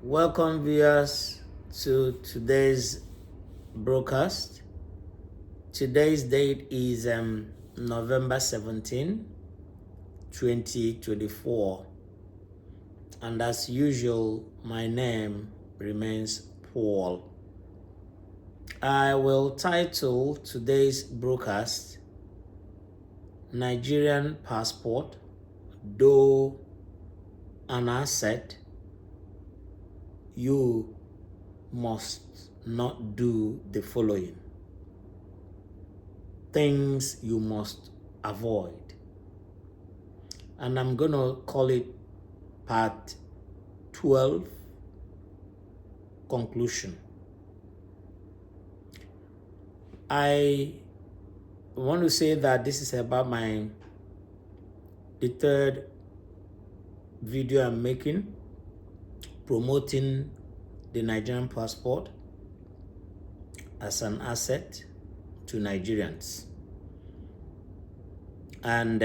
Welcome, viewers, to today's broadcast. Today's date is November 17, 2024. And as usual, my name remains Paul. I will title today's broadcast Nigerian passport, though an asset, you must not do the following things you must avoid. And I'm going to call it part 12, conclusion. I want to say that this is about the third video I'm making, promoting the Nigerian passport as an asset to Nigerians. And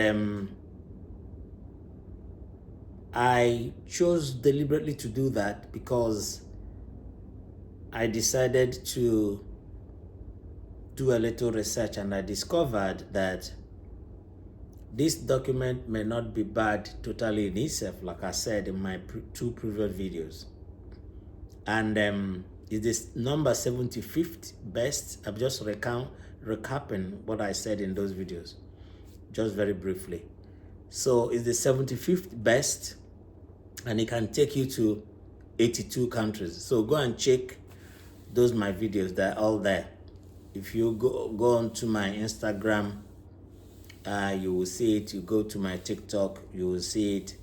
I chose deliberately to do that because I decided to do a little research, and I discovered that this document may not be bad totally in itself, like I said in my two previous videos. And it is number 75th best. I'm just recapping what I said in those videos, just very briefly. So it's the 75th best, and it can take you to 82 countries. So go and check those my videos, they're all there. If you go onto my Instagram, you will see it. You go to my TikTok, you will see it,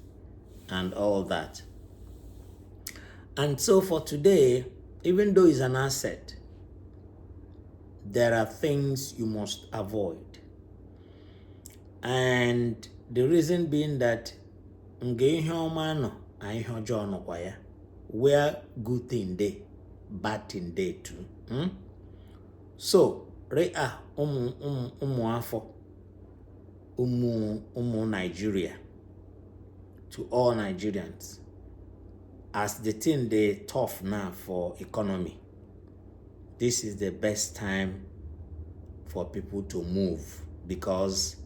and all that. And so for today, even though it's an asset, there are things you must avoid. And the reason being that where good thing day, bad thing day too. So Nigeria, to all Nigerians, as the thing they tough now for economy, this is the best time for people to move, because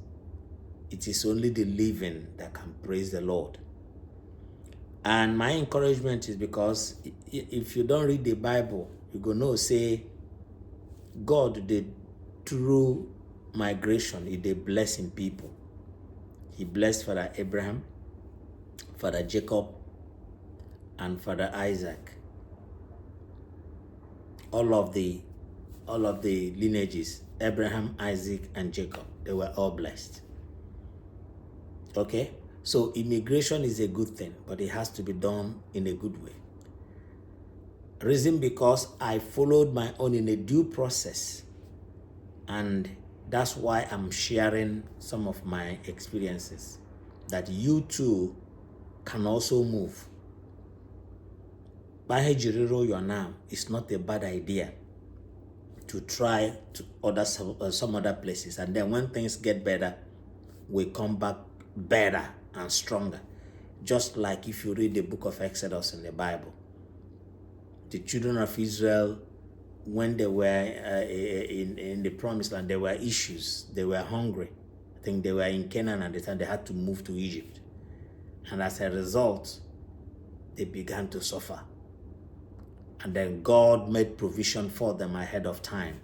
it is only the living that can praise the Lord. And my encouragement is because if you don't read the Bible, you go know say God did through migration, he did blessing people. He blessed Father Abraham, Father Jacob, and Father Isaac. All of the lineages, Abraham, Isaac, and Jacob, they were all blessed. Okay? So immigration is a good thing, but it has to be done in a good way. Reason because I followed my own in a due process, and that's why I'm sharing some of my experiences, that you too can also move. Bahejiriro now, it's not a bad idea to try to order some other places, and then when things get better, we come back better and stronger. Just like if you read the book of Exodus in the Bible, the children of Israel, when they were in the promised land, there were issues. They were hungry. I think they were in Canaan at the time. They had to move to Egypt. And as a result, they began to suffer. And then God made provision for them ahead of time.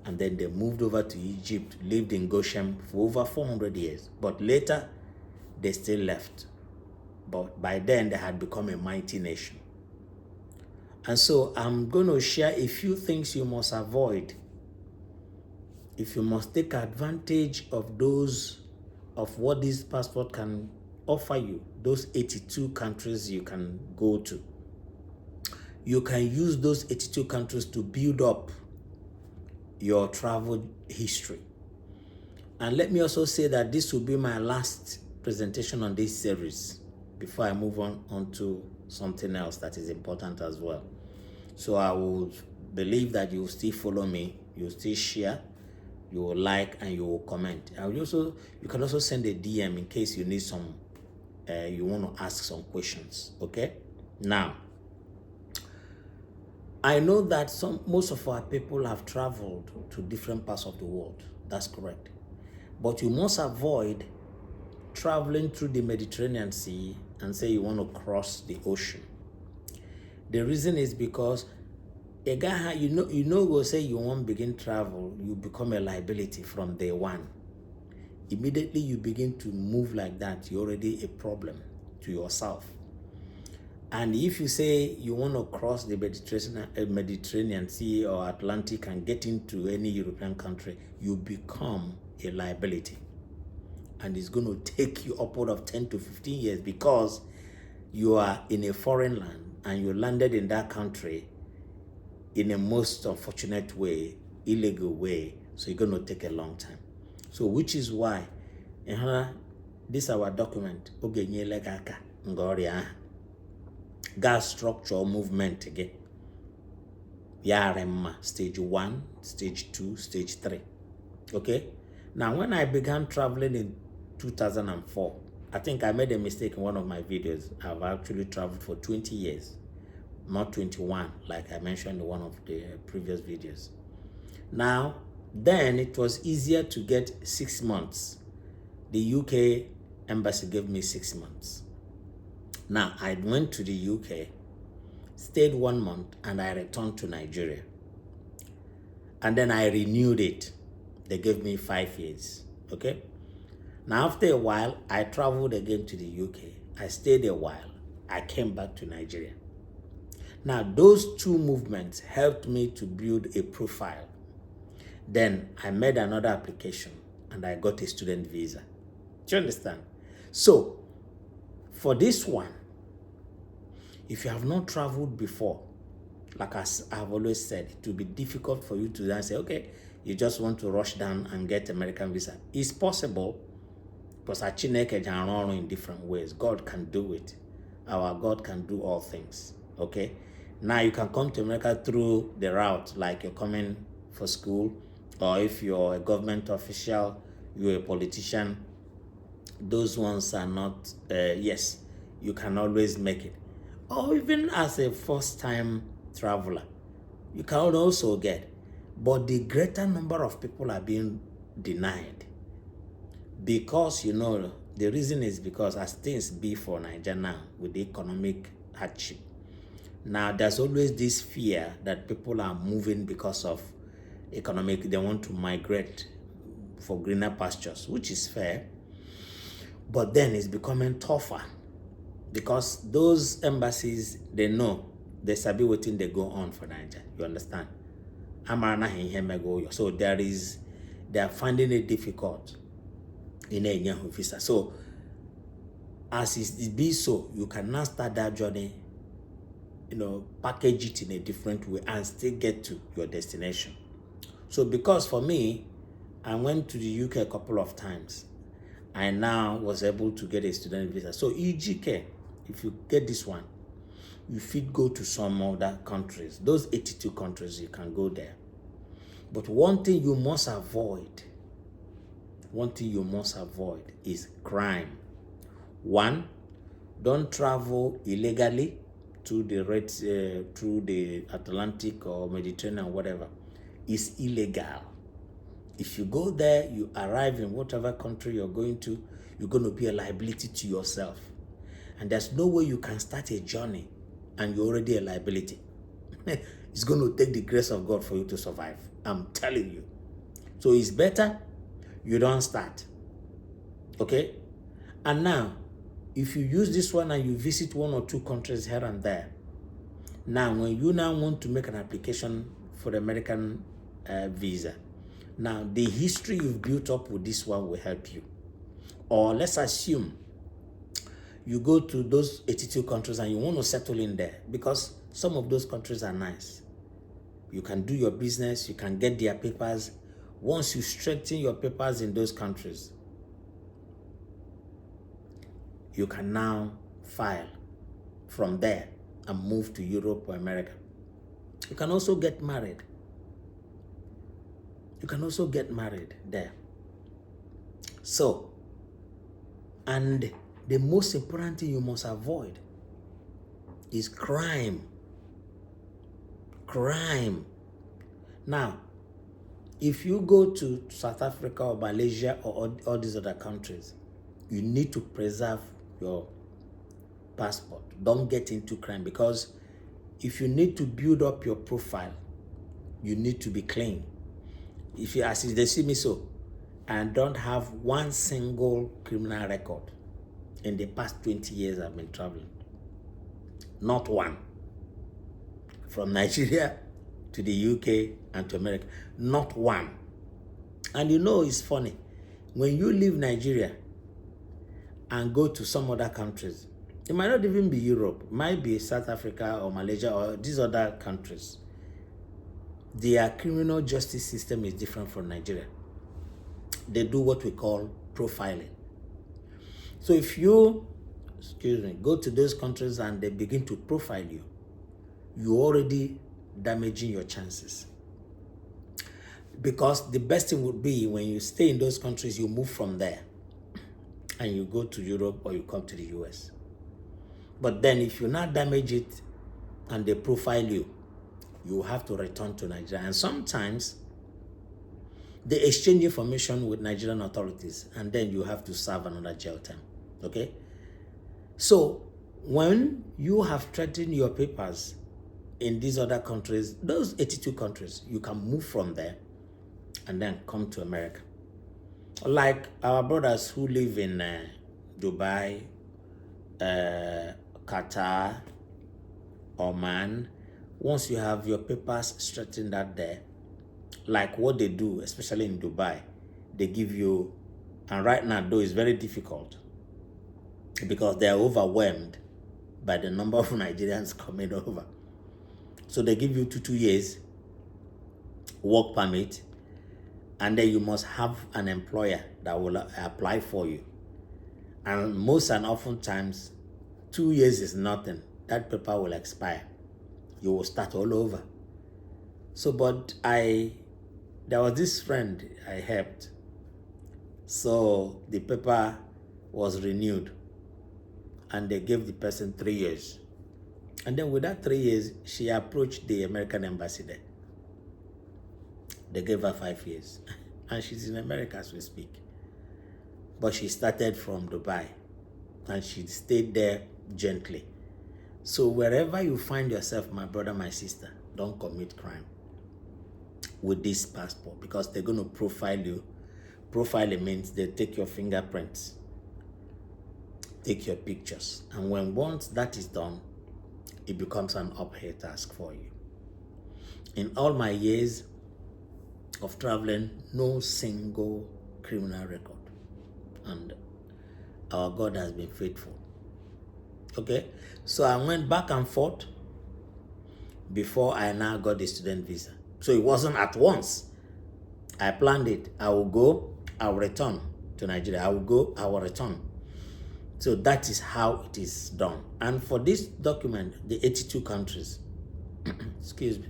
And then they moved over to Egypt, lived in Goshen for over 400 years. But later, they still left. But by then, they had become a mighty nation. And so I'm going to share a few things you must avoid if you must take advantage of what this passport can offer you, those 82 countries you can go to. You can use those 82 countries to build up your travel history. And let me also say that this will be my last presentation on this series before I move on to something else that is important as well. So I will believe that you will still follow me, you will still share, you will like, and you will comment. You can also send a DM in case you need some, you want to ask some questions. Okay? Now, I know that most of our people have traveled to different parts of the world. That's correct. But you must avoid traveling through the Mediterranean Sea and say you want to cross the ocean. The reason is because a guy, go say you won't begin travel, you become a liability from day one. Immediately you begin to move like that, you're already a problem to yourself. And if you say you want to cross the Mediterranean Sea or Atlantic and get into any European country, you become a liability. And it's going to take you upward of 10 to 15 years because you are in a foreign land and you landed in that country in a most unfortunate way, illegal way. So you're going to take a long time. So which is why this our document, gas structure movement again. Yaremma, stage 1, stage 2, stage 3. Okay? Now, when I began traveling in 2004, I think I made a mistake in one of my videos. I've actually traveled for 20 years, not 21, like I mentioned in one of the previous videos. Now, then it was easier to get 6 months. The UK embassy gave me 6 months. Now, I went to the UK, stayed 1 month, and I returned to Nigeria. And then I renewed it. They gave me 5 years, okay? Now, after a while, I traveled again to the UK. I stayed a while. I came back to Nigeria. Now, those two movements helped me to build a profile. Then I made another application, and I got a student visa. Do you understand? So, for this one, if you have not traveled before, like I've always said, it will be difficult for you to then say, okay, you just want to rush down and get American visa. It's possible, because Chineke can run in different ways. God can do it. Our God can do all things, okay? Now you can come to America through the route, like you're coming for school, or if you're a government official, you're a politician, those ones are not, yes, you can always make it. Or even as a first-time traveler, you can also get. But the greater number of people are being denied. Because, the reason is because as things be for Nigeria now, with the economic hardship, now there's always this fear that people are moving because of economic, they want to migrate for greener pastures, which is fair. But then it's becoming tougher because those embassies, they know, they sabi waiting they go on for Nigeria. You understand? So they are finding it difficult in a visa. So as it be so, you can now start that journey, package it in a different way and still get to your destination. So because for me, I went to the UK a couple of times. I now was able to get a student visa. So EGK, if you get this one, you fit go to some other countries. Those 82 countries, you can go there. But one thing you must avoid is crime. One, don't travel illegally through the Atlantic or Mediterranean, whatever. It's illegal. If you go there, you arrive in whatever country you're going to, you're going to be a liability to yourself. And there's no way you can start a journey and you're already a liability. It's going to take the grace of God for you to survive. I'm telling you. So it's better you don't start. Okay? And now, if you use this one and you visit 1 or 2 countries here and there, now when you now want to make an application for the American visa, now the history you've built up with this one will help you. Or let's assume you go to those 82 countries and you want to settle in there because some of those countries are nice. You can do your business, you can get their papers. Once you strengthen your papers in those countries, you can now file from there and move to Europe or America. You can also get married. You can also get married there. So, and the most important thing you must avoid is crime. crime. Now, if you go to South Africa or Malaysia or all these other countries, you need to preserve your passport. Don't get into crime, because if you need to build up your profile, you need to be clean. If you, as they see me so, and don't have one single criminal record in the past 20 years I've been traveling, not one. From Nigeria to the UK and to America, not one. And you know, it's funny, when you leave Nigeria and go to some other countries, it might not even be Europe, it might be South Africa or Malaysia or these other countries, their criminal justice system is different from Nigeria. They do what we call profiling. So if you, go to those countries and they begin to profile you, you're already damaging your chances. Because the best thing would be when you stay in those countries, you move from there and you go to Europe or you come to the US. But then if you not damage it and they profile you, you have to return to Nigeria. And sometimes they exchange information with Nigerian authorities, and then you have to serve another jail term. Okay? So when you have threatened your papers in these other countries, those 82 countries, you can move from there and then come to America. Like our brothers who live in Dubai, Qatar, Oman, once you have your papers straightened out there, like what they do, especially in Dubai, they give you, and right now though it's very difficult because they are overwhelmed by the number of Nigerians coming over. So they give you 2 years work permit, and then you must have an employer that will apply for you. And most and often times, 2 years is nothing. That paper will expire. You will start all over. So, but there was this friend I helped. So the paper was renewed and they gave the person 3 years. And then with that 3 years, she approached the American embassy there. They gave her 5 years. And she's in America as we speak. But she started from Dubai and she stayed there gently. So wherever you find yourself, my brother, my sister, don't commit crime with this passport, because they're going to profile you. Profiling means they take your fingerprints, take your pictures. And once that is done, it becomes an uphill task for you. In all my years of traveling, no single criminal record. And our God has been faithful. Okay? So I went back and forth before I now got the student visa. So it wasn't at once. I planned it. I will go, I will return to Nigeria. I will go, I will return. So that is how it is done. And for this document, the 82 countries, excuse me,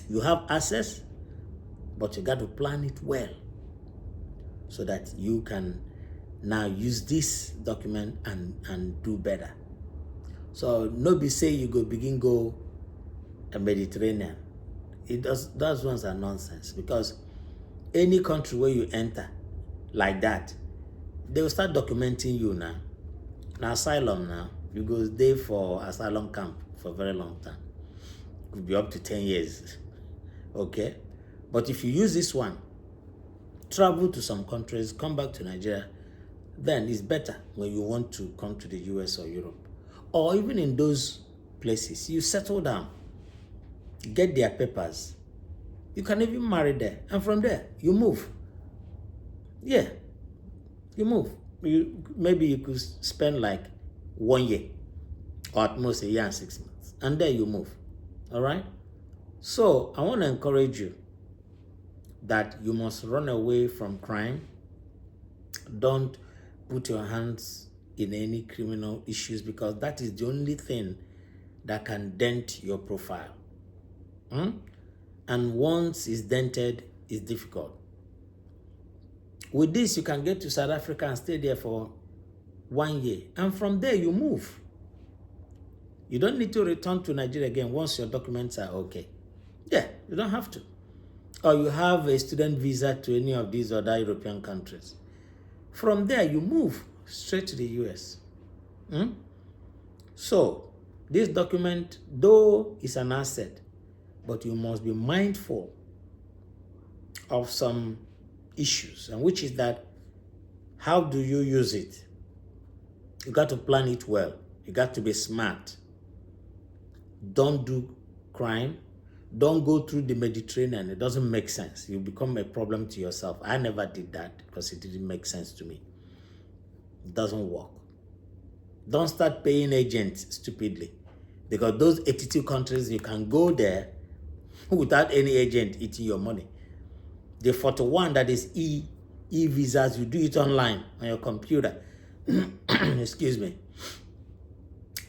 you have access, but you got to plan it well so that you can now use this document and do better. So nobody say you begin a Mediterranean. Those ones are nonsense, because any country where you enter like that, they will start documenting you now. Now asylum now, you go there for asylum camp for a very long time. Could be up to 10 years. Okay? But if you use this one, travel to some countries, come back to Nigeria, then it's better when you want to come to the US or Europe. Or even in those places, you settle down, get their papers. You can even marry there. And from there, you move. Yeah, you move. Maybe you could spend like 1 year, or at most a year and 6 months. And there you move. All right? So I want to encourage you that you must run away from crime. Don't put your hands in any criminal issues, because that is the only thing that can dent your profile. And once it's dented, it's difficult. With this, you can get to South Africa and stay there for 1 year. And from there, you move. You don't need to return to Nigeria again once your documents are okay. Yeah, you don't have to. Or you have a student visa to any of these other European countries. From there, you move straight to the US. So, this document, though, is an asset, but you must be mindful of some issues, and which is that, how do you use it? You got to plan it well. You got to be smart. Don't do crime. Don't go through the Mediterranean. It doesn't make sense. You become a problem to yourself. I never did that because it didn't make sense to me. It doesn't work. Don't start paying agents stupidly, because those 82 countries, you can go there without any agent eating your money. The 41 that is e-visas, you do it online on your computer. Excuse me.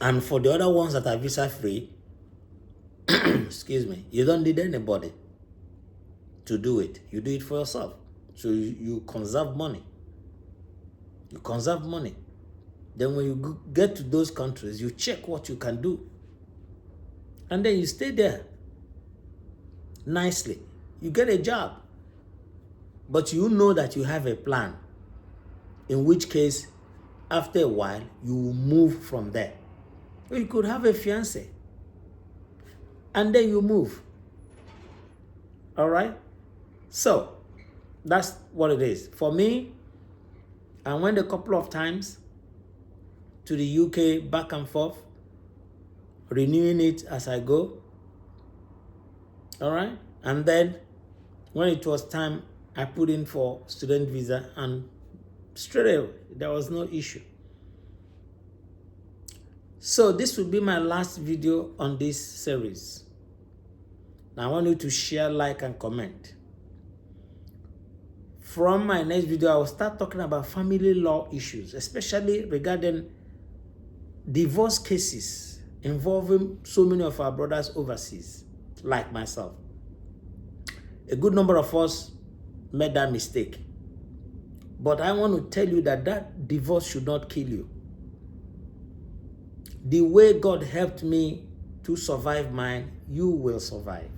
And for the other ones that are visa free, excuse me, you don't need anybody to do it. You do it for yourself. So you conserve money. You conserve money. Then when you get to those countries, you check what you can do. And then you stay there nicely. You get a job. But you know that you have a plan. In which case, after a while, you will move from there. Or you could have a fiancé. And then you move. All right? So, that's what it is. For me, I went a couple of times to the UK, back and forth, renewing it as I go. All right? And then, when it was time, I put in for student visa, and straight away, there was no issue. So this will be my last video on this series. Now I want you to share, like, and comment. From my next video, I will start talking about family law issues, especially regarding divorce cases involving so many of our brothers overseas, like myself. A good number of us made that mistake. But I want to tell you that that divorce should not kill you. The way God helped me to survive mine, you will survive.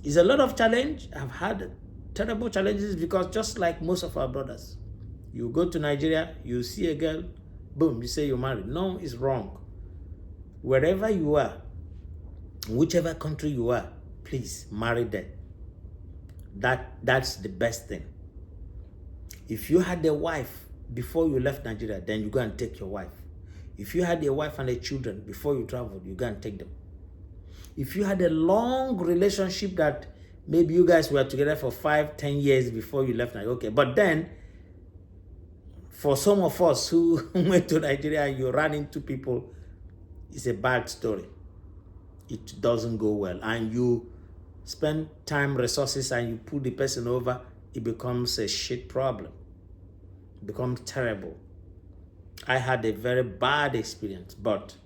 It's a lot of challenge. I've had terrible challenges, because just like most of our brothers, you go to Nigeria, you see a girl, boom, you say you're married. No, it's wrong. Wherever you are, whichever country you are, please marry them. That's the best thing. If you had a wife before you left Nigeria, then you go and take your wife. If you had a wife and a children before you traveled, you go and take them. If you had a long relationship that maybe you guys were together for 5-10 years before you left Nigeria, okay. But then, for some of us who went to Nigeria and you ran into people, it's a bad story. It doesn't go well. And you spend time, resources, and you pull the person over, it becomes a shit problem. It becomes terrible. I had a very bad experience, but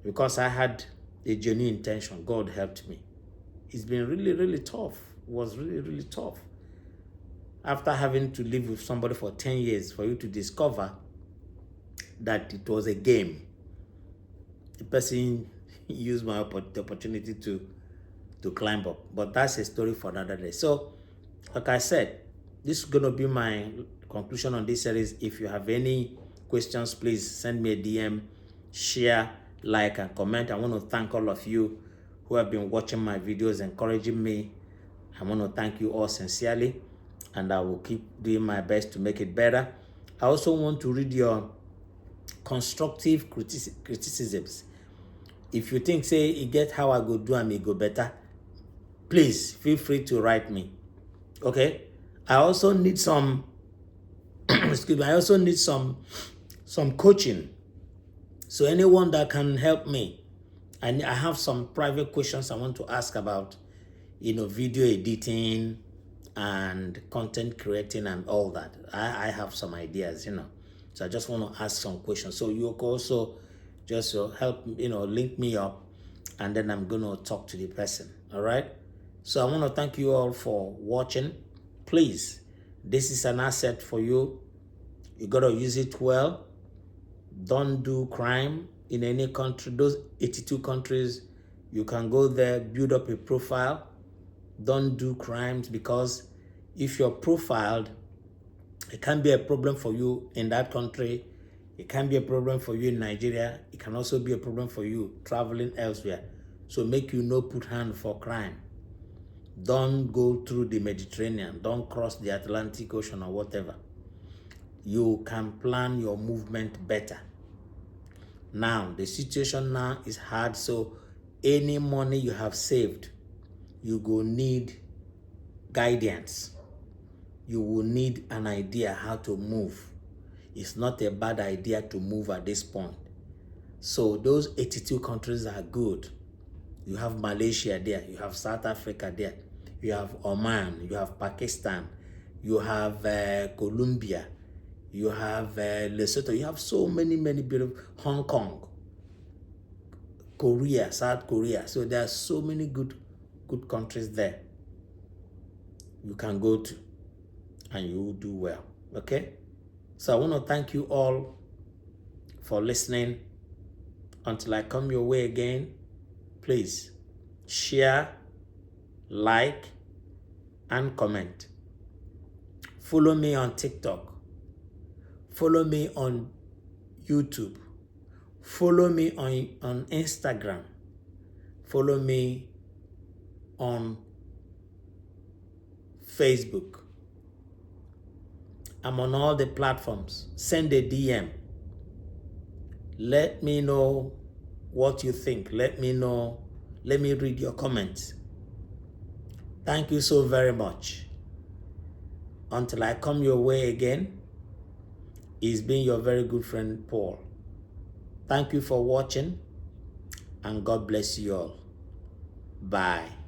because I had a genuine intention, God helped me. It's been really, really tough. It was really, really tough. After having to live with somebody for 10 years, for you to discover that it was a game. The person used the opportunity to climb up. But that's a story for another day. So, like I said, this is going to be my conclusion on this series. If you have any questions, please send me a DM, share, like, and comment. I want to thank all of you who have been watching my videos, encouraging me. I want to thank you all sincerely, and I will keep doing my best to make it better. I also want to read your constructive criticisms. If you think, say, you get how I go do and me go better, please feel free to write me. Okay? I also need some excuse me, I also need some coaching. So anyone that can help me, and I have some private questions I want to ask about, video editing and content creating and all that. I have some ideas, So I just want to ask some questions. So you can also just help, link me up, and then I'm going to talk to the person. All right? So I want to thank you all for watching. Please, this is an asset for you. You got to use it well. Don't do crime. in any country, those 82 countries, you can go there, build up a profile. Don't do crimes, because if you're profiled, it can be a problem for you in that country. It can be a problem for you in Nigeria. It can also be a problem for you traveling elsewhere. So make you no put hand for crime. Don't go through the Mediterranean. Don't cross the Atlantic Ocean or whatever. You can plan your movement better. Now, the situation now is hard, so any money you have saved, you go need guidance. You will need an idea how to move. It's not a bad idea to move at this point. So those 82 countries are good. You have Malaysia there, you have South Africa there, you have Oman, you have Pakistan, you have Colombia, you have Lesotho, you have so many beautiful, Hong Kong, Korea, South Korea. So there are so many good countries there you can go to, and you will do well. Okay? So I want to thank you all for listening. Until I come your way again, please share, like, and comment. Follow me on TikTok. Follow me on YouTube. Follow me on Instagram. Follow me on Facebook. I'm on all the platforms. Send a DM. Let me know what you think. Let me know. Let me read your comments. Thank you so very much. Until I come your way again, it's been your very good friend, Paul. Thank you for watching, and God bless you all. Bye.